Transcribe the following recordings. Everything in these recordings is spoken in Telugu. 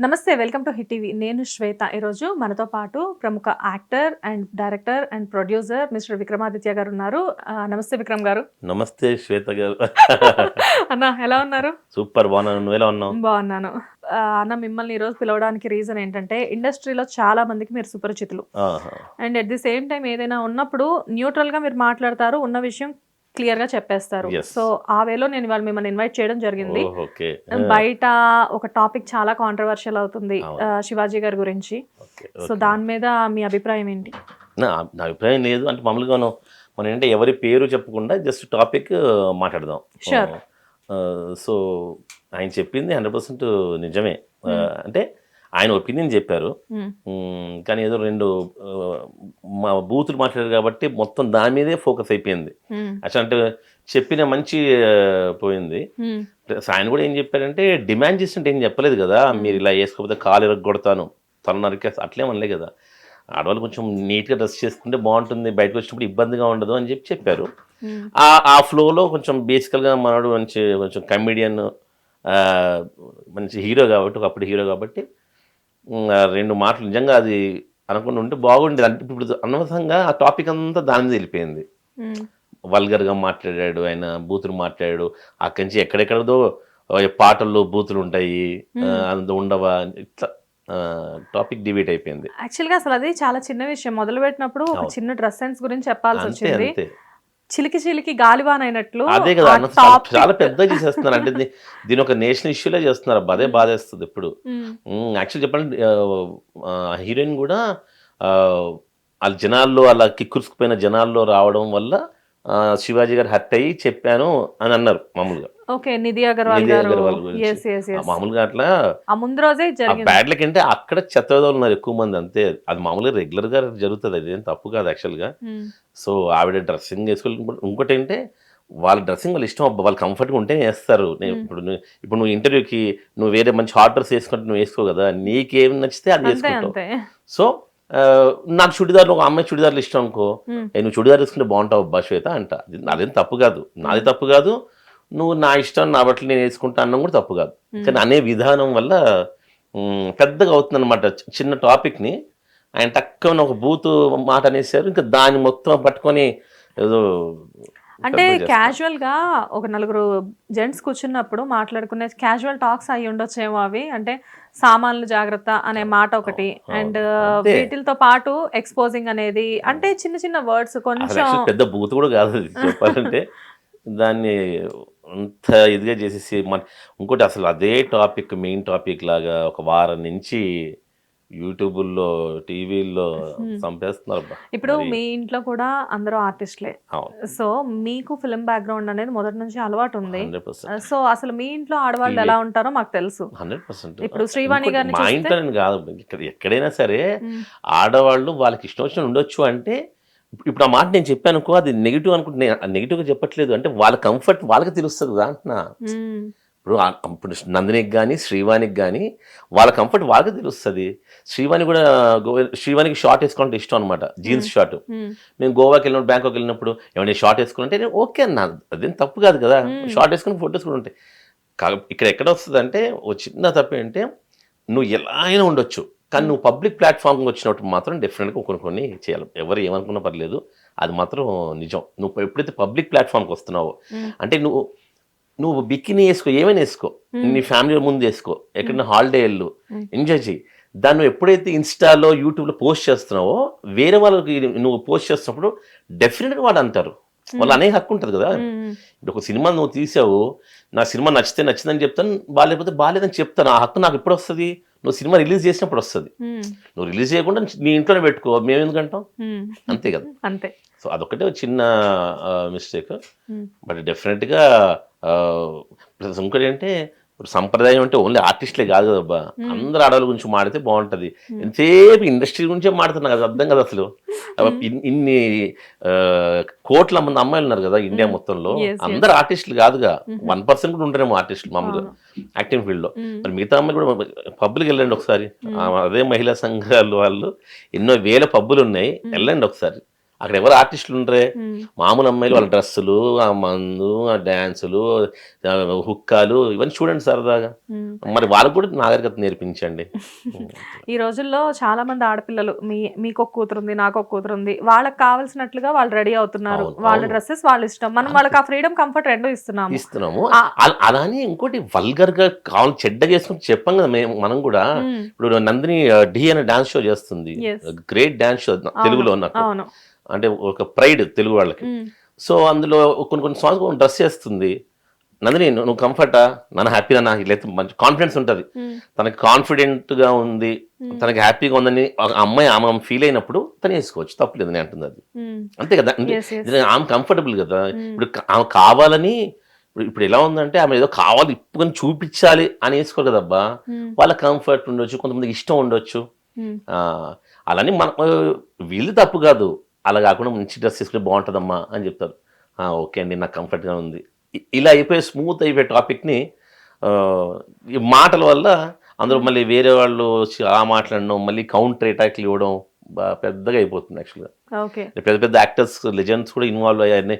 నమస్తే, వెల్కమ్ టు హిట్ టీవీ. నేను శ్వేత. ఈరోజు మనతో పాటు ప్రముఖ actor and director and producer mister Vikramaditya గారు ఉన్నారు. నమస్తే విక్రమ్ గారు. నమస్తే శ్వేత గారు. అన్న ఎలా ఉన్నారు? సూపర్, బాగున్నాను. నువ్వు ఎలా ఉన్నావు? బాగున్నాను అన్న. మిమ్మల్ని ఈరోజు పిలవడానికి రీజన్ ఏంటంటే, ఇండస్ట్రీలో చాలా మందికి మీరు సుపరిచితులు and at the same time ఏదైనా ఉన్నప్పుడు న్యూట్రల్ గా మీరు మాట్లాడతారు, ఉన్న విషయం క్లియర్ గా చెప్పేస్తారు. సో ఆ వేలో నేను ఇవాళ మిమ్మల్ని ఇన్వైట్ చేయడం జరిగింది. బయట ఒక టాపిక్ చాలా కాంట్రవర్షియల్ అవుతుంది శివాజీ గారి గురించి. సో దాని మీద మీ అభిప్రాయం ఏంటి? నా అభిప్రాయం లేదు అంటే మామూలుగా మనం ఏంటంటే ఎవరి పేరు చెప్పకుండా జస్ట్ టాపిక్ మాట్లాడదాం. సో ఆయన చెప్పింది 100% నిజమే. అంటే ఆయన ఒపీనియన్ చెప్పారు, కానీ ఏదో రెండు మా బూతులు మాట్లాడారు కాబట్టి మొత్తం దాని మీదే ఫోకస్ అయిపోయింది. అసలు అంటే చెప్పిన మంచి పోయింది. ఆయన కూడా ఏం చెప్పారంటే, డిమాండ్ చేస్తుంటే ఏం చెప్పలేదు కదా, మీరు ఇలా వేసుకోకపోతే కాలు ఇరగొడతాను, తను నరికే అట్లేమనలే కదా. ఆడవాళ్ళు కొంచెం నీట్గా డ్రెస్ చేసుకుంటే బాగుంటుంది, బయటకు వచ్చినప్పుడు ఇబ్బందిగా ఉండదు అని చెప్పారు. ఆ ఫ్లోలో కొంచెం బేసికల్గా మనడు కొంచెం కమెడియన్, మంచి హీరో కాబట్టి, ఒకప్పుడు హీరో కాబట్టి రెండు మాటలు నిజంగా అది అనుకుంటూ ఉంటే బాగుండేది. అంటే ఇప్పుడు అనవసరంగా ఆ టాపిక్ అంతా దాని మీద వెళ్ళిపోయింది. వల్గర్గా మాట్లాడాడు ఆయన, బూతులు మాట్లాడాడు. అక్కడి నుంచి ఎక్కడెక్కడదో పాటల్లో బూతులు ఉంటాయి, అంత ఉండవా, ఇట్లా టాపిక్ డిబేట్ అయిపోయింది. యాక్చువల్గా అసలు అది చాలా చిన్న విషయం. మొదలు పెట్టినప్పుడు ఒక చిన్న డ్రెస్ సెన్స్ గురించి చెప్పాల్సి వచ్చింది. చిలికి చిలికి గాలివాన్ అయినట్లు. అదే కదా, చాలా పెద్దగా చేసేస్తున్నారు. అంటే దీని ఒక నేషనల్ ఇష్యూలే చేస్తున్నారు. అదే బాధేస్తుంది. ఇప్పుడు యాక్చువల్ చెప్పండి, హీరోయిన్ కూడా వాళ్ళ జనాల్లో అలా కిక్కురుసుకుపోయిన జనాల్లో రావడం వల్ల శివాజీ గారు హర్ట్ అయ్యి చెప్పాను అని అన్నారు మామూలుగా. నిధి అగర్వాల్ మామూలుగా అట్లా ముందు రోజే బ్యాడ్ లక్ అంటే అక్కడ చెత్తవేదలు ఉన్నారు ఎక్కువ మంది, అంతే. అది మామూలుగా రెగ్యులర్ గా జరుగుతుంది, అది ఏం తప్పు కాదు యాక్చువల్ గా. సో ఆవిడ డ్రెస్సింగ్ వేసుకోవాలి. ఇంకోటి ఏంటంటే వాళ్ళ డ్రెస్సింగ్ వాళ్ళ ఇష్టం, వాళ్ళ కంఫర్ట్గా ఉంటేనే వేస్తారు. ఇప్పుడు నువ్వు ఇంటర్వ్యూకి నువ్వు వేరే మంచి హాట్ డ్రెస్ వేసుకుంటే నువ్వు వేసుకో కదా, నీకేం నచ్చితే అది వేసుకుంటావు. సో నాకు చుడిదార్లు, ఒక అమ్మాయి చుడిదార్లు ఇష్టం అనుకో, నువ్వు చుడిదార్ వేసుకుంటే బాగుంటావు అబ్బా శ్వేత అంట. అదేం తప్పు కాదు, నాది తప్పు కాదు. నువ్వు నా ఇష్టం, నా బట్టలు నేను వేసుకుంటా అన్నం కూడా తప్పు కాదు. కానీ అనే విధానం వల్ల పెద్దగా అవుతుంది అనమాట. చిన్న టాపిక్ని ఆయన తక్కువ ఒక బూతు మాట అనేసారు, ఇంకా దాన్ని మొత్తం పట్టుకొని ఏదో. అంటే క్యాజువల్ గా ఒక నలుగురు జెంట్స్ కూర్చున్నప్పుడు మాట్లాడుకునే క్యాజువల్ టాక్స్ అయ్యి ఉండొచ్చేమో అవి. అంటే సామాన్లు జాగ్రత్త అనే మాట ఒకటి, అండ్ వీటితో పాటు ఎక్స్పోజింగ్ అనేది, అంటే చిన్న చిన్న వర్డ్స్ కొంచెం పెద్ద బూత్ కూడా కాదు చెప్పాలంటే. దాన్ని అంత ఇదిగా చేసేసి ఇంకోటి అసలు అదే టాపిక్ మెయిన్ టాపిక్ లాగా ఒక వారం నుంచి యూట్యూబ్లో, టీవీల్లో చంపేస్తున్నారు. ఇప్పుడు మీ ఇంట్లో కూడా అందరూ ఆర్టిస్ట్లే, సో మీకు ఫిల్మ్ బ్యాక్గ్రౌండ్ అనేది మొదటి నుంచి అలవాటు ఉంది. సో అసలు మీ ఇంట్లో ఆడవాళ్ళు ఎలా ఉంటారో మాకు తెలుసు. 100%. ఇప్పుడు శ్రీవాణి గారిని మా ఇంట్లో కాదు, ఇక్కడ ఎక్కడైనా సరే ఆడవాళ్ళు వాళ్ళకి ఇష్టం వచ్చిన ఉండొచ్చు. అంటే ఇప్పుడు ఆ మాట నేను చెప్పాను అనుకో, అది నెగిటివ్ అనుకుంటే నెగిటివ్గా చెప్పట్లేదు. అంటే వాళ్ళ కంఫర్ట్ వాళ్ళకి తెలుస్తుంది కదా అంటున్నా. ఇప్పుడు నందినికి కానీ శ్రీవాణికి కానీ వాళ్ళ కంఫర్ట్ వాళ్ళకి తెలుస్తుంది. శ్రీవాణికి షార్ట్ వేసుకోవాలంటే ఇష్టం అనమాట, జీన్స్ షార్ట్. మేము గోవాకి వెళ్ళినప్పుడు, బ్యాంకాక్ వెళ్ళినప్పుడు ఏమైనా షార్ట్ వేసుకుంటే నేను ఓకే అన్నా, అదేం తప్పు కాదు కదా. షార్ట్ వేసుకుని ఫొటోస్ కూడా ఉంటాయి. ఇక్కడ ఎక్కడ వస్తుంది అంటే ఓ చిన్న తప్పు ఏంటంటే, నువ్వు ఎలా అయినా ఉండొచ్చు, కానీ నువ్వు పబ్లిక్ ప్లాట్ఫామ్కి వచ్చినప్పుడు మాత్రం డెఫినెట్గా కొన్ని చేయాలి. ఎవరు ఏమనుకున్నా పర్లేదు, అది మాత్రం నిజం. నువ్వు ఎప్పుడైతే పబ్లిక్ ప్లాట్ఫామ్కి వస్తున్నావో, అంటే నువ్వు బికినీ వేసుకో, ఏమైనా వేసుకో, నీ ఫ్యామిలీ ముందు వేసుకో, ఎక్కడైనా హాలిడే వెళ్ళు, ఎంజాయ్ చేయి. దాన్ని నువ్వు ఎప్పుడైతే ఇన్స్టాలో, యూట్యూబ్లో పోస్ట్ చేస్తున్నావో, వేరే వాళ్ళకి నువ్వు పోస్ట్ చేస్తున్నప్పుడు డెఫినెట్గా వాళ్ళు అంటారు. వాళ్ళు అనే హక్కు ఉంటుంది కదా. ఇప్పుడు ఒక సినిమా నువ్వు తీసావు, నా సినిమా నచ్చితే నచ్చిందని చెప్తాను, బాగాలేకపోతే బాగాలేదని చెప్తాను. ఆ హక్కు నాకు ఎప్పుడు వస్తుంది? నువ్వు సినిమా రిలీజ్ చేసినప్పుడు వస్తుంది. నువ్వు రిలీజ్ చేయకుండా నీ ఇంట్లోనే పెట్టుకో, మేము ఎందుకంటాం? అంతే కదా. అంతే. సో అదొకటే చిన్న మిస్టేక్. బట్ డెఫినెట్గా ఇంకోటి అంటే, ఇప్పుడు సంప్రదాయం అంటే ఓన్లీ ఆర్టిస్టులే కాదు కదబ్బా, అందరు ఆడవాళ్ళ గురించి మాడితే బాగుంటుంది. ఎంతసేపు ఇండస్ట్రీ గురించే మాడుతున్నా కదా, అర్థం కదా అసలు. ఇన్ని కోట్ల మంది అమ్మాయిలు ఉన్నారు కదా ఇండియా మొత్తంలో, అందరు ఆర్టిస్టులు కాదుగా, 1% కూడా ఉంటారేమో ఆర్టిస్టులు మామూలుగా యాక్టింగ్ ఫీల్డ్లో. మరి మిగతా అమ్మాయిలు కూడా పబ్బులకి వెళ్ళండి ఒకసారి, అదే మహిళా సంఘాలు వాళ్ళు ఎన్నో వేల పబ్బులు ఉన్నాయి, వెళ్ళండి ఒకసారి. అక్కడ ఎవరు ఆర్టిస్టులు ఉండరే, మామూలు అమ్మాయిలు వాళ్ళ డ్రెస్సులు, ఆ మందు, ఆ డ్యాన్సులు, హుక్కాలు ఇవన్నీ చూడండి సరదాగా. మరి వాళ్ళకు కూడా నాగరికత నేర్పించండి. ఈ రోజుల్లో చాలా మంది ఆడపిల్లలు మీకు ఒక కూతురు ఉంది, నాకు ఒక కూతురు ఉంది, వాళ్ళకి కావాల్సినట్లుగా వాళ్ళు రెడీ అవుతున్నారు, వాళ్ళ డ్రెస్సెస్ వాళ్ళ ఇష్టం, మనం వాళ్ళకి ఆ ఫ్రీడమ్ కంఫర్ట్ రెండు ఇస్తున్నాము. అలానే ఇంకోటి వల్గర్ గా కావాలి చెడ్డగా చేసుకుని చెప్పాం కదా మనం కూడా. ఇప్పుడు నందిని డి అనే డాన్స్ షో చేస్తుంది, గ్రేట్ డాన్స్ షో తెలుగులో నాకు, అంటే ఒక ప్రైడ్ తెలుగు వాళ్ళకి. సో అందులో కొన్ని సాంగ్స్ డ్రెస్ చేస్తుంది నందిని, నువ్వు కంఫర్టా, నన్ను హ్యాపీగా, నాకు లేదు మంచి కాన్ఫిడెన్స్ ఉంటుంది, తనకి కాన్ఫిడెంట్ గా ఉంది, తనకి హ్యాపీగా ఉందని అమ్మాయి ఆమె ఫీల్ అయినప్పుడు తను వేసుకోవచ్చు, తప్పలేదు నేను అంటుంది అది. అంతే కదా, ఆమె కంఫర్టబుల్ కదా. ఇప్పుడు ఆమె కావాలని, ఇప్పుడు ఎలా ఉందంటే ఆమె ఏదో కావాలి ఇప్పుకొని చూపించాలి అని వేసుకోరు కదబ్బా, వాళ్ళ కంఫర్ట్ ఉండొచ్చు, కొంతమందికి ఇష్టం ఉండొచ్చు. అలానే మన వీళ్ళు తప్పు కాదు, అలా కాకుండా మంచి డ్రెస్ తీసుకుంటే బాగుంటుందమ్మా అని చెప్తారు. ఓకే అండి, నాకు కంఫర్ట్గా ఉంది, ఇలా అయిపోయి స్మూత్ అయిపోయే టాపిక్ని ఈ మాటల వల్ల అందరూ మళ్ళీ వేరే వాళ్ళు వచ్చి ఆ మాట్లాడడం, మళ్ళీ కౌంటర్ అటాక్లు ఇవ్వడం పెద్దగా అయిపోతుంది యాక్చువల్గా. పెద్ద పెద్ద యాక్టర్స్, లెజెండ్స్ కూడా ఇన్వాల్వ్ అయ్యారని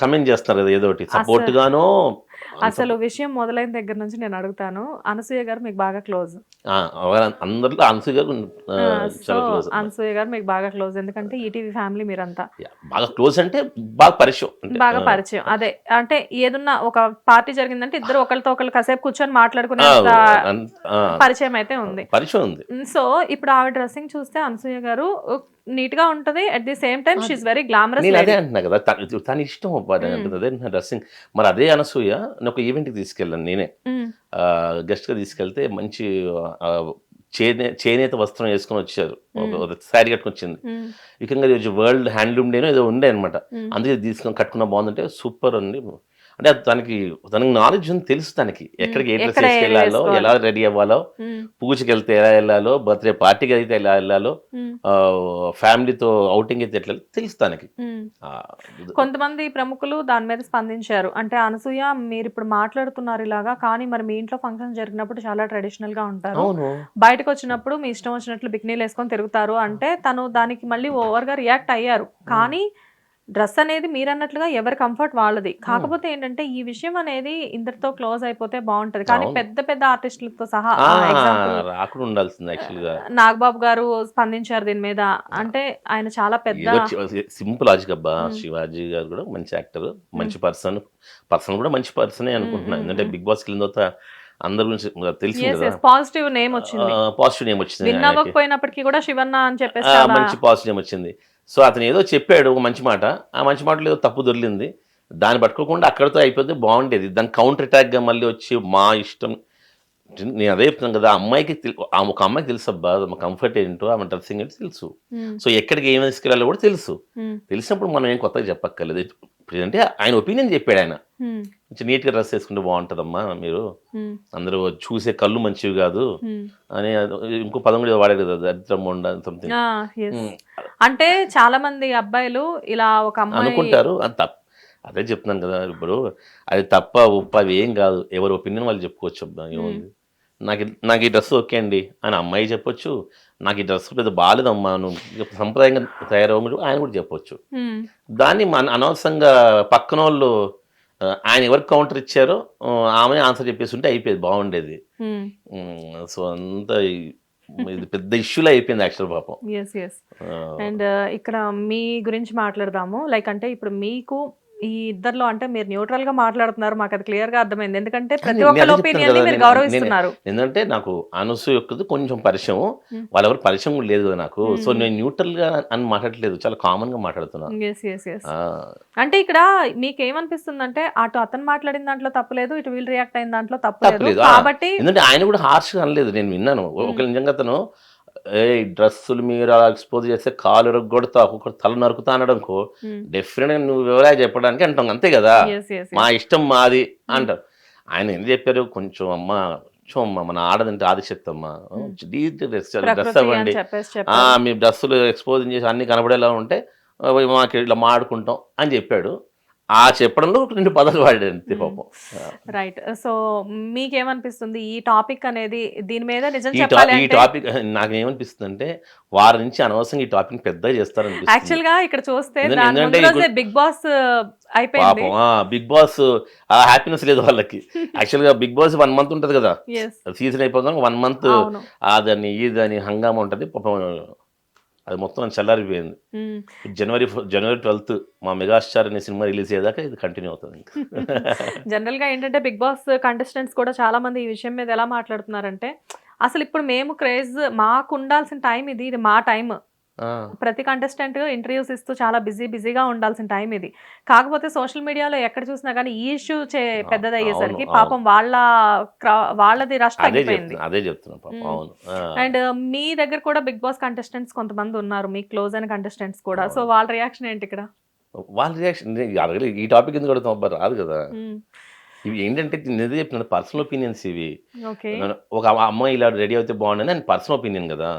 కమెంట్ చేస్తున్నారు కదా, ఏదో ఒకటి సపోర్ట్ గానో. అసలు విషయం మొదలైన దగ్గర నుంచి నేను అడుగుతాను, అనసూయ గారు మీకు బాగా క్లోజ్, అందరిలో అనసూయ గారు చాలా క్లోజ్. అనసూయ గారు మీకు బాగా క్లోజ్, ఎందుకంటే ఈటీవీ ఫ్యామిలీ మీరంతా బాగా క్లోజ్, అంటే బాగా పరిచయం. అదే అంటే ఏదన్నా ఒక పార్టీ జరిగిందంటే ఇద్దరు ఒకరితో ఒకరు కాసేపు కూర్చొని మాట్లాడుకునే పరిచయం అయితే ఉంది. సో ఇప్పుడు ఆవిడ డ్రెస్సింగ్ చూస్తే అనసూయ గారు నీట్ గా ఉంటది, at the same time she is very glamorous. అదే అంటున్నా కదా, తన ఇష్టం అదే డ్రెస్సింగ్. మరి అదే అనసూయ ఒక ఈవెంట్కి తీసుకెళ్ళాను నేనే, గెస్ట్గా తీసుకెళ్తే మంచి చేనేత వస్త్రం వేసుకొని వచ్చారు, శారీ కట్టుకొని వచ్చింది. ముఖ్యంగా వరల్డ్ హ్యాండ్లూమ్ డేనో ఏదో ఉండే అనమాట, అందుకే తీసుకొని కట్టుకున్న బాగుందంటే సూపర్ అండి. అంటే తనకి నాలెడ్జ్ ఉంది, తెలుసు తనకి ఎక్కడికి ఏ డ్రెస్ వేసుకెళ్లాలో, ఎలా రెడీ అవ్వాలో, పూజకి వెళ్తే ఎలా వెళ్ళాలో, బర్త్డే పార్టీకి అయితే ఎలా వెళ్ళాలో, ఫ్యామిలీతో అవుటింగ్ అయితే ఎట్లా తెలుసు తనకి. కొంతమంది ప్రముఖులు దాని మీద స్పందించారు, అంటే అనసూయ మీరు ఇప్పుడు మాట్లాడుతున్నారు ఇలాగా, కానీ మరి మీ ఇంట్లో ఫంక్షన్ జరిగినప్పుడు చాలా ట్రెడిషనల్ గా ఉంటారు, బయటకు వచ్చినప్పుడు మీ ఇష్టం వచ్చినట్లు బికినీలు వేసుకొని తిరుగుతారు అంటే తను దానికి మళ్ళీ ఓవర్ గా రియాక్ట్ అయ్యారు. కానీ డ్రెస్ అనేది మీరు అన్నట్లుగా ఎవరి కంఫర్ట్ వాళ్ళది. కాకపోతే ఏంటంటే ఈ విషయం అనేది ఇందరితో క్లోజ్ అయిపోతే బాగుంటది, కానీ పెద్ద పెద్ద ఆర్టిస్టులతో సహా నాగబాబు గారు స్పందించారు దీని మీద, అంటే ఆయన చాలా పెద్ద సింపుల్ లాజిక్ అబ్బా. శివాజీ గారు కూడా మంచి యాక్టర్, మంచి పర్సన్ కూడా మంచి పర్సనే అనుకుంటున్నాను. ఎందుకంటే బిగ్ బాస్ కి తర్వాత అందరి గురించి తెలిసింది, పాజిటివ్ నేమ్ వచ్చింది, విన్ అవ్వకపోయినప్పటికీ కూడా శివన్న అని చెప్పేసి మంచి పాజిటివ్ నేమ్ వచ్చింది. సో అతను ఏదో చెప్పాడు ఒక మంచి మాట, ఆ మంచి మాటలో ఏదో తప్పు దొరికింది, దాన్ని పట్టుకోకుండా అక్కడితో అయిపోతే బాగుండేది. దాని కౌంటర్ అటాక్గా మళ్ళీ వచ్చి మా ఇష్టం, నేను అదే చెప్తున్నాను కదా, అమ్మాయికి ఒక అమ్మాయికి తెలుసు అబ్బా ఆమె కంఫర్ట్ ఏంటో, ఆమె డ్రెస్సింగ్ ఏంటో తెలుసు. సో ఎక్కడికి ఏం తీసుకెళ్ళాలో కూడా తెలుసు. తెలిసినప్పుడు మనం ఏం కొత్తగా చెప్పక్కర్లేదు. అంటే ఆయన ఒపీనియన్ చెప్పాడు, ఆయన నీట్గా డ్రెస్ వేసుకుంటే బాగుంటుందమ్మా, మీరు అందరూ చూసే కళ్ళు మంచివి కాదు అని ఇంకో పదం కూడా వాడారు కదా, దరిద్రం సంథింగ్. అంటే చాలా మంది అబ్బాయిలు ఇలా ఒక అమ్మాయి అనుకుంటారు, అది తప్ప. అదే చెప్తున్నాను కదా, ఇప్పుడు అది తప్ప ఉప్ప అవి ఏం కాదు, ఎవరి ఒపీనియన్ వాళ్ళు చెప్పుకోవచ్చు. అబ్బా ఏముంది, నాకు ఈ డ్రెస్ ఓకే అండి అని అమ్మాయి చెప్పొచ్చు, నాకు ఈ డ్రెస్ పెద్ద బాగాలేదమ్మా నువ్వు సంప్రదాయంగా తయారవ్వమని ఆయన కూడా చెప్పొచ్చు. దాన్ని అనవసరంగా పక్కన వాళ్ళు ఆయన ఎవరికి కౌంటర్ ఇచ్చారో ఆమె ఆన్సర్ చెప్పేసి ఉంటే అయిపోయేది, బాగుండేది. సో అంతా ఇది పెద్ద ఇష్యూలో అయిపోయింది యాక్చువల్ పాపం. అండ్ ఇక్కడ మీ గురించి మాట్లాడదాము. లైక్ అంటే ఇప్పుడు మీకు ఈ ఇద్దరిలో అంటే మీరు న్యూట్రల్ గా మాట్లాడుతున్నారు, మాకు అది క్లియర్ గా అర్థమైంది, ఎందుకంటే ప్రతి ఒక్కరి ఒపీనియన్ ని మీరు గౌరవిస్తున్నారు. ఎందుకంటే నాకు అనసూయ యొక్కది కొంచెం పరిచయం, వాళ్ళెవరు పరిచయం కూడా లేదు నాకు. సో నేను న్యూట్రల్ గా అని మాట్లాడలేదు, చాలా కామన్ గా మాట్లాడుతున్నాను. అంటే ఇక్కడ మీకు ఏమనిపిస్తుంది అంటే అటు అతను మాట్లాడిన దాంట్లో తప్పలేదు, ఇటు వీళ్ళు రియాక్ట్ అయిన దాంట్లో తప్పలేదు, కాబట్టి ఎందుకంటే ఆయన కూడా హార్ష్ గా అనలేదు, నేను విన్నాను. ఒక నిజంగా అతను డ్రెస్సులు మీరు అలా ఎక్స్పోజ్ చేస్తే కాలు ఎరగొడతా, ఒక్కొక్కరు తల నరుకుతా అనడంకో డెఫినెట్ గా నువ్వు వివరాలు చెప్పడానికి అంటాం, అంతే కదా, మా ఇష్టం మాది అంటారు. ఆయన ఏం చెప్పారు, కొంచెం అమ్మ మన ఆడదంటే ఆదిశక్తి అమ్మ, డ్రెస్ అవ్వండి, మీ డ్రెస్సులు ఎక్స్పోజ్ చేసి అన్ని కనబడేలా ఉంటే మాకు ఇట్లా మాడుకుంటాం అని చెప్పాడు. ఆ చెప్పడంలో 2 పదాలు వాడాడు అంతే పాపం. రైట్. సో మీకేమనిపిస్తుంది ఈ టాపిక్ అనేది దీని మీద నిజం ఈ చెప్పాలి అంటే టాపిక్ నాకేమనిపిస్తుంది అంటే వారి నుంచి అనవసరంగా ఈ టాపిక్ పెద్దగా చేస్తారనిపిస్తుంది. యాక్చువల్ గా ఇక్కడ చూస్తే ఎందుకంటే- దాని ముందు ఎందుకంటే రోజే బిగ్ బాస్ అయిపోయింది. పాపం బిగ్ బాస్ ఆ హ్యాపీనెస్ లేదు వాళ్ళకి. యాక్చువల్ గా బిగ్ బాస్ 1 మంత్ ఉంటది కదా, Yes. సీజన్ అయిపోగానే 1 మంత్ అవును. అదని ఇదని హంగామా ఉంటది పాపం. అది మొత్తం చల్లారిపోయింది. మ్మ్. జనవరి 12th మా మెగాస్టార్ అనే సినిమా రిలీజ్ అయ్యేదాకా ఇది కంటిన్యూ అవుతుంది ఇంకా. జనరల్ గా ఏంటంటే బిగ్ బాస్ కంటెస్టెంట్స్ కూడా చాలా మంది ఈ విషయం మీద ఎలా మాట్లాడుతున్నారంటే అసలు ఇప్పుడు మేము క్రేజ్ మాకు ఉండాల్సిన టైం ఇది మా టైం. ఆ, ప్రతి కంటెస్టెంట్ ఇంటర్వ్యూస్ ఇస్తూ చాలా బిజీగా ఉండాల్సిన టైం ఇది. కాకపోతే సోషల్ మీడియాలో ఎక్కడ చూసినా కానీ ఈ ఇష్యూ పెద్దదయ్యేసరికి అవును, పాపం వాళ్ళది రష్ తగ్గిపోయింది. అదే చెప్తున్నా పాపం. అవును. అండ్ మీ దగ్గర కూడా బిగ్ బాస్ కంటెస్టెంట్స్ కొంతమంది ఉన్నారు, మీ క్లోజ్ అయిన కంటెస్టెంట్స్ కూడా. సో వాళ్ళ రియాక్షన్ ఏంటి ఇక్కడ? వాళ్ళ రియాక్షన్ అడగలేదు. ఈ టాపిక్ ఎందుకు అడుగుతాం అబ్బా, రాదు కదా. ఇవి ఏంటంటే నేను చెప్పిన పర్సనల్ ఒపీనియన్స్ ఇవి. ఓకే. ఒక అమ్మాయి ఇలా రెడీ అయితే బాగుండని అని పర్సనల్ ఒపీనియన్ కదా.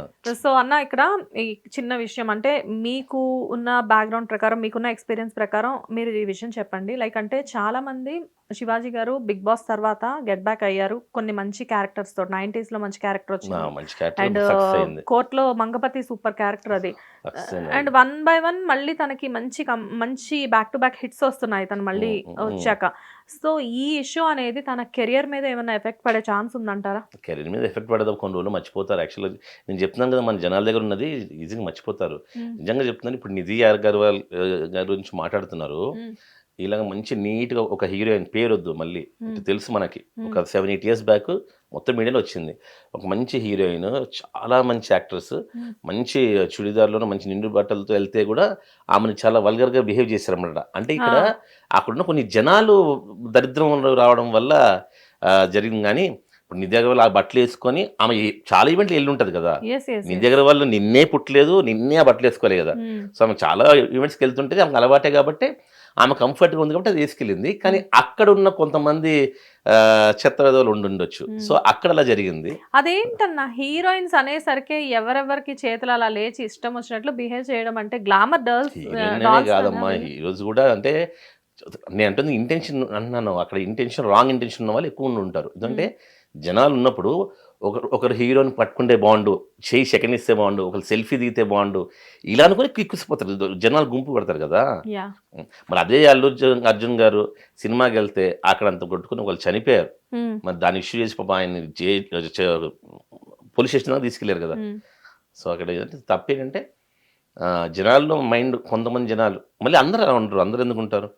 సో అన్న ఇక్కడ ఈ చిన్న విషయం అంటే మీకు ఉన్న బ్యాక్గ్రౌండ్ ప్రకారం మీకున్న ఎక్స్పీరియన్స్ ప్రకారం మీరు ఈ విషయం చెప్పండి. లైక్ అంటే చాలా మంది శివాజీ గారు బిగ్ బాస్ తర్వాత గెట్ బ్యాక్ అయ్యారు కొన్ని మంచి క్యారెక్టర్స్ తో. 90s లో మంచి క్యారెక్టర్ వచ్చింది. మంచి అండ్ క్యారెక్టర్ అయింది. కోర్టులో మంగపతి సూపర్ క్యారెక్టర్ అది. అండ్ 1 by 1 మళ్ళీ తనకి మంచి బ్యాక్ టు బ్యాక్ హిట్స్ వస్తున్నాయి తను మళ్ళీ వచ్చాక. సో ఈ ఇష్యూ అనేది తన కెరియర్ మీద ఏమైనా ఎఫెక్ట్ పడే ఛాన్స్ ఉందంటారా? కెరీర్ మీద ఎఫెక్ట్ పడదు. కొన్ని రోజులు మర్చిపోతారు. యాక్చువల్గా నేను చెప్తున్నాను కదా, మన జనాల దగ్గర ఉన్నది ఈజీగా మర్చిపోతారు. నిజంగా చెప్తున్నాను. ఇప్పుడు నిధి అగర్వాల్ గారి గురించి మాట్లాడుతున్నారు. ఇలాగ మంచి నీట్గా ఒక హీరోయిన్ పేరు వద్దు మళ్ళీ, తెలుసు మనకి, ఒక 7-8 years బ్యాక్ మొత్తం మీడియాలో వచ్చింది. ఒక మంచి హీరోయిన్, చాలా మంచి యాక్ట్రెస్, మంచి చుడిదార్లోనూ మంచి నిండు బట్టలతో వెళ్తే కూడా ఆమెను చాలా వల్గర్గా బిహేవ్ చేశారన్నమాట. అంటే ఇక్కడ అక్కడున్న కొన్ని జనాలు దరిద్రం రావడం వల్ల జరిగింది. కానీ ఇప్పుడు నిధి అగర్వాల్ ఆ బట్టలు వేసుకొని ఆమె చాలా ఈవెంట్లు వెళ్ళి ఉంటుంది కదా. నిధి అగర్వాల్ నిన్నే పుట్టలేదు, నిన్నే ఆ బట్టలు వేసుకోలేదు కదా. సో ఆమె చాలా ఈవెంట్స్కి వెళ్తుంటే ఆమెకు అలవాటే కాబట్టి ఆమె కంఫర్ట్గా ఉంది కాబట్టి అది వేసుకెళ్ళింది. కానీ అక్కడ ఉన్న కొంతమంది చెత్త విధవులు ఉండొచ్చు. సో అక్కడ అలా జరిగింది. అదేంటన్నా హీరోయిన్స్ అనేసరికి ఎవరెవరికి చేతులు అలా లేచి ఇష్టం వచ్చినట్లు బిహేవ్ చేయడం అంటే గ్లామర్ కాదమ్మా. ఈ రోజు కూడా అంటే నేను అంటుంది ఇంటెన్షన్ అన్నాను. అక్కడ రాంగ్ ఇంటెన్షన్ ఉన్న వాళ్ళు ఎక్కువ ఉంటారు. ఎందుకంటే జనాలు ఉన్నప్పుడు ఒకరు హీరోని పట్టుకుంటే బాగుండు, చేయి సెకండ్ ఇస్తే బాగుండు, ఒకరు సెల్ఫీ దిగితే బాగుండు, ఇలా అనుకుని కిక్కుసిపోతారు జనాలు, గుంపు పడతారు కదా. మరి అదే అర్జున్ గారు సినిమాకి వెళ్తే అక్కడ అంత కొట్టుకుని ఒకళ్ళు చనిపోయారు. మరి దాన్ని ఇష్యూ చేసి పాప ఆయన పోలీస్ స్టేషన్ తీసుకెళ్లారు కదా. సో అక్కడ తప్పేంటంటే జనాల్లో మైండ్, కొంతమంది జనాలు మళ్ళీ అందరూ అలా ఉంటారు. అందరూ ఎందుకు ఉంటారు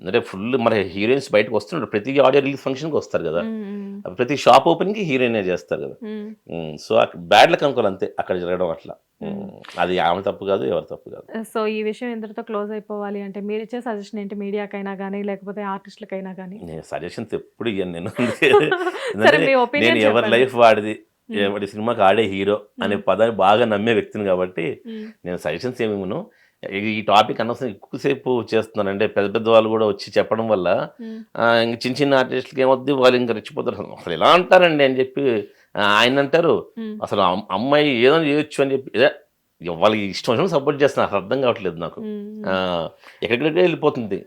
అంటే ఫుల్ మరి హీరోయిన్స్ బయటకు వస్తున్నారు. ప్రతి ఆడియో రిలీజ్ ఫంక్షన్కి వస్తారు కదా, ప్రతి షాప్ ఓపెనింగ్కి హీరోయినే చేస్తారు కదా. సో బ్యాడ్ లక్ అనుకోవాలి అంతే అక్కడ జరగడం అట్లా. అది ఆమె తప్పు కాదు, ఎవరి తప్పు కాదు. సో ఈ విషయం ఇంతటితో క్లోజ్ అయిపోవాలి అంటే మీరు ఇచ్చే సజెషన్ ఏంటి? మీడియాకైనా కానీ లేకపోతే ఆర్టిస్టులకైనా కానీ? నేను సజెషన్స్ ఎప్పుడు ఇయ్యాను. నేను నేను ఎవరి లైఫ్ వాడిది, ఎవరి సినిమాకి ఆడే హీరో అనే పదాన్ని బాగా నమ్మే వ్యక్తిని కాబట్టి నేను సజెషన్స్ ఏమేమో ఈ టాపిక్ అనవసరం ఎక్కువసేపు చేస్తున్నాను. అంటే పెద్ద పెద్ద వాళ్ళు కూడా వచ్చి చెప్పడం వల్ల ఇంక చిన్న చిన్న ఆర్టిస్టులకి ఏమొద్దు, వాళ్ళు ఇంకా రెచ్చిపోతారు. అసలు ఎలా అంటారండి అని చెప్పి ఆయన అంటారు. అసలు అమ్మాయి ఏదో చేయొచ్చు అని చెప్పి వాళ్ళకి ఇష్టం వచ్చిన సపోర్ట్ చేస్తున్నారు. అసలు అర్థం కావట్లేదు నాకు. ఎక్కడికెక్కడికే వెళ్ళిపోతుంది.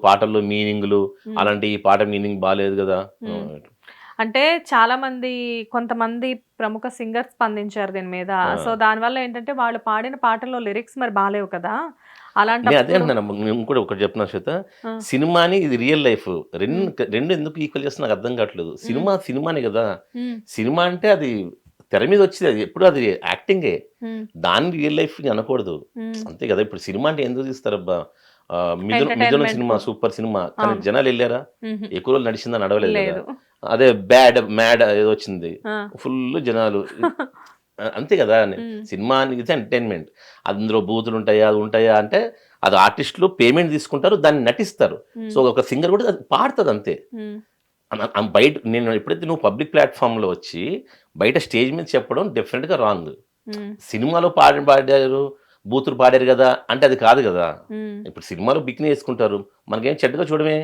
పాటల్లో మీనింగ్లు అలాంటి, ఈ పాట మీనింగ్ బాగాలేదు కదా. అంటే చాలా మంది కొంతమంది ప్రముఖ సింగర్స్ స్పందించారు దీని మీద. సో దానివల్ల ఏంటంటే వాళ్ళు పాడిన పాటల్లో లిరిక్స్ మరి బాగాలేవు కదా. అలాంటి అదే నేను కూడా ఒకటి చెప్తున్నా శ్వేత, సినిమాని ఇది రియల్ లైఫ్ రెండు ఎందుకు ఈక్వల్ చేస్తున్నా నాకు అర్థం కావట్లేదు. సినిమానే కదా. సినిమా అంటే అది తెర మీద వచ్చింది, అది ఎప్పుడు అది యాక్టింగే, దాన్ని రియల్ లైఫ్ అనకూడదు అంతే కదా. ఇప్పుడు సినిమా అంటే ఎందుకు తీస్తారబ్బా? మిథున సినిమా సూపర్ సినిమా, కానీ జనాలు వెళ్ళారా? ఎక్కువ రోజులు నడిచిందా? నడవలేదు కదా. అదే మ్యాడ్ ఏదో వచ్చింది, ఫుల్ జనాలు, అంతే కదా. సినిమా అనేది ఎంటర్టైన్మెంట్. అందులో బూతులు ఉంటాయా, అది ఉంటాయా అంటే అది ఆర్టిస్టులు పేమెంట్ తీసుకుంటారు, దాన్ని నటిస్తారు. సో ఒక సింగర్ కూడా పాడుతుంది అంతే. బయట నేను ఎప్పుడైతే నువ్వు పబ్లిక్ ప్లాట్ఫామ్లో వచ్చి బయట స్టేజ్ మీద చెప్పడం డెఫినెట్గా రాంగ్. సినిమాలో పాడారు, బూతులు పాడారు కదా అంటే అది కాదు కదా. ఇప్పుడు సినిమాలో బిక్ని వేసుకుంటారు, మనకేం చెడ్డగా చూడమే.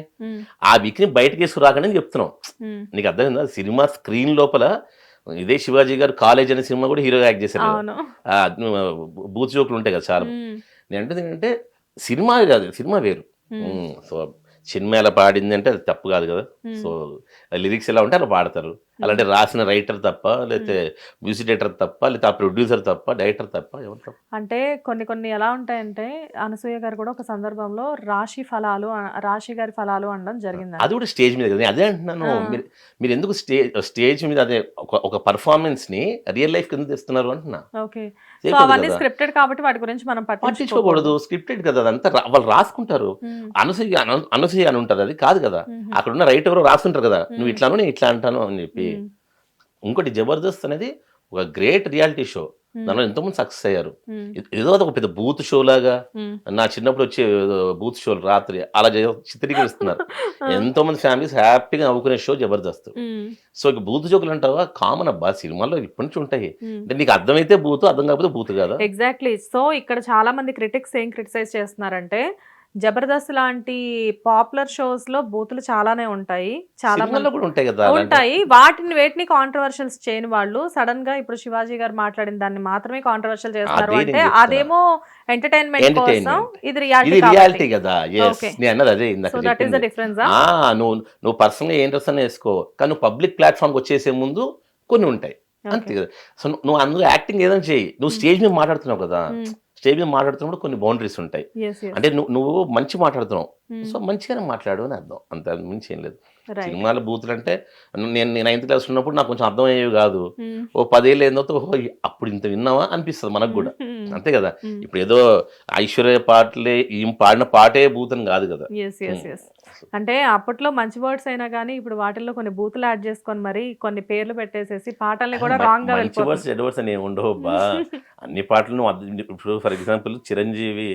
ఆ బిక్ని బయటకు వేసుకురాకని చెప్తున్నాం. నీకు అర్థమైందా? సినిమా స్క్రీన్ లోపల ఇదే శివాజీ గారు కాలేజ్ అనే సినిమా కూడా హీరోగా యాక్ట్ చేశారు. బూత్ జోకులు ఉంటాయి కదా చాలా. నేను అంటే ఏంటంటే సినిమా కాదు, సినిమా వేరు. సో సినిమా ఎలా పాడింది అంటే అది తప్పు కాదు కదా. సో లిరిక్స్ ఎలా ఉంటే అలా పాడతారు. అలాంటి రాసిన రైటర్ తప్ప, లేకపోతే మ్యూజిక్ డైరెక్టర్ తప్ప, లేకపోతే ఆ ప్రొడ్యూసర్ తప్ప, డైరెక్టర్ తప్ప, ఎవరు తప్ప. అంటే కొన్ని ఎలా ఉంటాయంటే అనసూయ గారు కూడా ఒక సందర్భంలో రాశి గారి ఫలాలు అనడం జరిగింది. అది కూడా స్టేజ్ మీద కదా, అదే అంటున్నాను. మీరు ఎందుకు స్టేజ్ మీద అదే ఒక పర్ఫార్మెన్స్ ని రియల్ లైఫ్ కింద తెస్తున్నారు అంటున్నా. ఓకే, సో అవన్నీ స్క్రిప్టెడ్ కాబట్టి వాటి గురించి మనం పట్టించుకోకూడదు. స్క్రిప్టెడ్ కదా, అదంతా వాళ్ళు రాసుకుంటారు. అనసూయ అని ఉంటుంది, అది కాదు కదా. అక్కడ ఉన్న రైటర్ ఎవరో రాసుకుంటారు కదా, నువ్వు ఇట్లాను నేను ఇట్లా అంటాను అని చెప్పి. ఇంకోటి జబర్దస్త్ అనేది ఒక గ్రేట్ రియాలిటీ షో, దానిలో ఎంతోమంది సక్సెస్ అయ్యారు. ఏదో ఒక పెద్ద బూత్ షో లాగా, నా చిన్నప్పుడు వచ్చే బూత్ షోలు రాత్రి అలా చిత్రీకరిస్తున్నారు. ఎంతో మంది ఫ్యామిలీస్ హ్యాపీగా నవ్వుకునే షో జబర్దస్త్. సో ఇక బూత్ జోకులు అంటావా, కామన్ అబ్బా, సినిమాల్లో ఇప్పటి నుంచి ఉంటాయి. అంటే నీకు అర్థమైతే బూత్, అర్థం కాకపోతే బూత్ కదా. ఎగ్జాక్ట్లీ. సో ఇక్కడ చాలా మంది క్రిటిక్స్ ఏం క్రిటిసైజ్ చేస్తున్నారంటే జబర్దస్త్ లాంటి పాపులర్ షోస్ లో బూతులు చాలానే ఉంటాయి, చాలా కూడా ఉంటాయి కదా, ఉంటాయి. వేటిని కాంట్రవర్షియల్స్ చేయని వాళ్ళు సడన్ గా ఇప్పుడు శివాజీ గారు మాట్లాడిన దాన్ని మాత్రమే కాంట్రవర్షియల్ చేస్తారు అంటే అదేమో ఎంటర్టైన్మెంట్ కోసం, ఇది రియాలిటీ కదా. అదే డిఫరెన్స్. నువ్వు పర్సనల్ గా ఏం డ్రెస్ అని వేసుకో, కానీ నువ్వు పబ్లిక్ ప్లాట్ఫామ్ వచ్చేసే ముందు కొన్ని ఉంటాయి అంతే కదా. సో నువ్వు అందులో యాక్టింగ్ ఏదైనా చేయి, నువ్వు స్టేజ్ మీద మాట్లాడుతున్నావు కదా, స్టేజ్ మీద మాట్లాడుతున్నప్పుడు కొన్ని బౌండరీస్ ఉంటాయి. అంటే నువ్వు మంచి మాట్లాడుతున్నావు, సో మంచిగానే మాట్లాడు అని అర్థం, అంత మించి ఏం లేదు. సినిమాల బూతులు అంటే నేను 9th క్లాస్ ఉన్నప్పుడు నాకు కొంచెం అర్థం అయ్యేవి కాదు. ఓ 10 ఏళ్ళు ఏందో అప్పుడు ఇంత విన్నావా అనిపిస్తుంది మనకు కూడా, అంతే కదా. ఇప్పుడు ఏదో ఐశ్వర్య పాటలే పాడిన పాటే బూతని కాదు కదా. అంటే అప్పట్లో మంచి వర్డ్స్ అయినా కానీ ఇప్పుడు వాటిల్లో కొన్ని బూతులు యాడ్ చేసుకొని మరి కొన్ని పేర్లు పెట్టేసేసి పాటల్ని కూడా రాంగ్ గా మంచి వర్డ్స్ చెడ్డ వర్డ్స్ అని ఉండవు బా. అన్ని పాటలు ఇప్పుడు for example Chiranjeevi,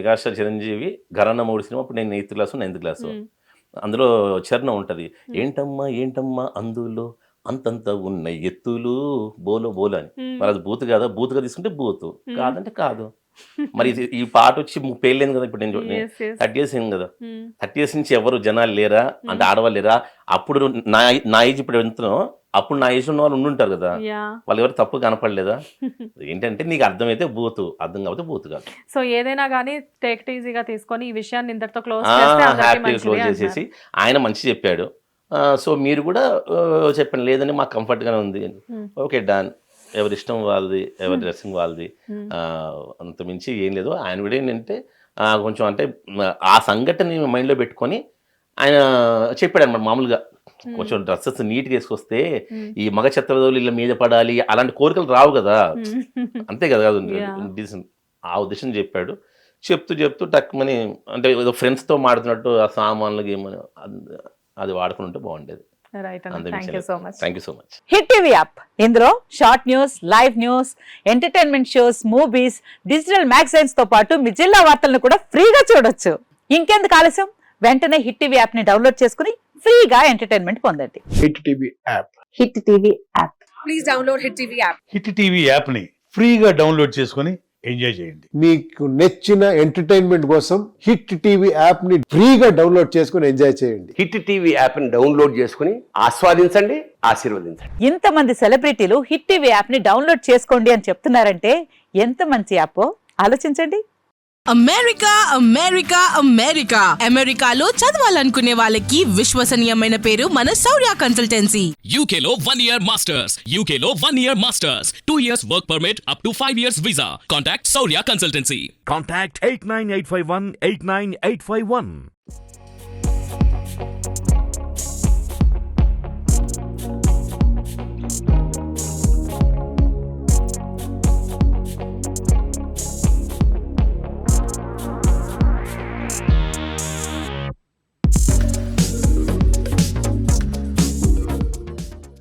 megastar Chiranjeevi Gharana 3 cinema, అప్పుడు నేను 9th క్లాసు అందులో చరణం ఉంటది, ఏంటమ్మా అందులో అంతంత ఉన్న ఎత్తులు బోలో అని. మరి అది బూత్ కాదా? బూత్గా తీసుకుంటే బూత్, కాదంటే కాదు. మరి ఈ పాట వచ్చి 30 ఏళ్ళు కదా, ఇప్పుడు నేను 30 years అయింది కదా. 30 years నుంచి ఎవరు జనాలు లేరా అంటే ఆడవాళ్ళు లేరా? అప్పుడు నా ఏజ్ ఇప్పుడు ఎంతనో, అప్పుడు నా ఏజ్ ఉన్న వాళ్ళు ఉండుంటారు కదా, వాళ్ళు ఎవరు తప్పు కనపడలేదా? ఏంటంటే నీకు అర్థమైతే బూత్, అర్థం కాకపోతే బూత్ కాదు. సో ఏదైనా కానీ టేక్ ఇట్ ఈజీగా తీసుకొని ఈ విషయాన్ని ఇంతటితో హ్యాపీగా క్లోజ్ చేసేసి ఆయన మంచి చెప్పాడు, సో మీరు కూడా చెప్పండి లేదని మాకు కంఫర్ట్గానే ఉంది, ఓకే డన్. ఎవరి ఇష్టం వాళ్ళది, ఎవరి డ్రెస్సింగ్ వాళ్ళది, అంత మించి ఏం లేదు. ఆయన కూడా ఏంటంటే కొంచెం అంటే ఆ సంఘటన మైండ్లో పెట్టుకొని ఆయన చెప్పాడు అనమాట. మామూలుగా కొంచెం డ్రెస్సెస్ నీట్గా వేసుకొస్తే ఈ మగ చెత్తవదవులు ఇలా మీద పడాలి అలాంటి కోరికలు రావు కదా, అంతే కదా. ఆ ఉద్దేశం చెప్పాడు. చెప్తూ టక్మని అంటే ఏదో ఫ్రెండ్స్తో మాడుతున్నట్టు ఆ సామాన్లు గేమని అది వాడుకుని ఉంటే బాగుండేది. Thank you so much. Hit TV app, ఇందులో short news, live news, entertainment shows, movies, digital magazines తో పాటు మీ జిల్లా వార్తలను కూడా ఫ్రీగా చూడొచ్చు. ఇంకెందుకు ఆలస్యం, వెంటనే హిట్ టీవీ యాప్ ని డౌన్లోడ్ చేసుకుని ఫ్రీగా ఎంటర్టైన్మెంట్ పొందండి. Hit TV app. Hit TV app. Please download hit TV app. Hit TV app ని ఫ్రీగా డౌన్లోడ్ చేసుకుని ఎంజాయ్ చేయండి. మీకు నచ్చిన ఎంటర్టైన్మెంట్ కోసం హిట్ టీవీ యాప్ ని ఫ్రీగా డౌన్లోడ్ చేసుకుని ఎంజాయ్ చేయండి. హిట్ టీవీ యాప్ ని డౌన్లోడ్ చేసుకుని ఆస్వాదించండి, ఆశీర్వదించండి. ఇంతమంది సెలబ్రిటీలు హిట్ టీవీ యాప్ ని డౌన్లోడ్ చేసుకోండి అని చెప్తున్నారంటే ఎంత మంచి యాప్ ఆలోచించండి. అమెరికాలో చదవాలనుకునే వాళ్ళకి విశ్వసనీయమైన పేరు మన శౌర్య కన్సల్టెన్సీ. UK లో 1 year masters. 2 years work permit up to 5 years visa. Contact Saurya Consultancy. Contact 89851 89851.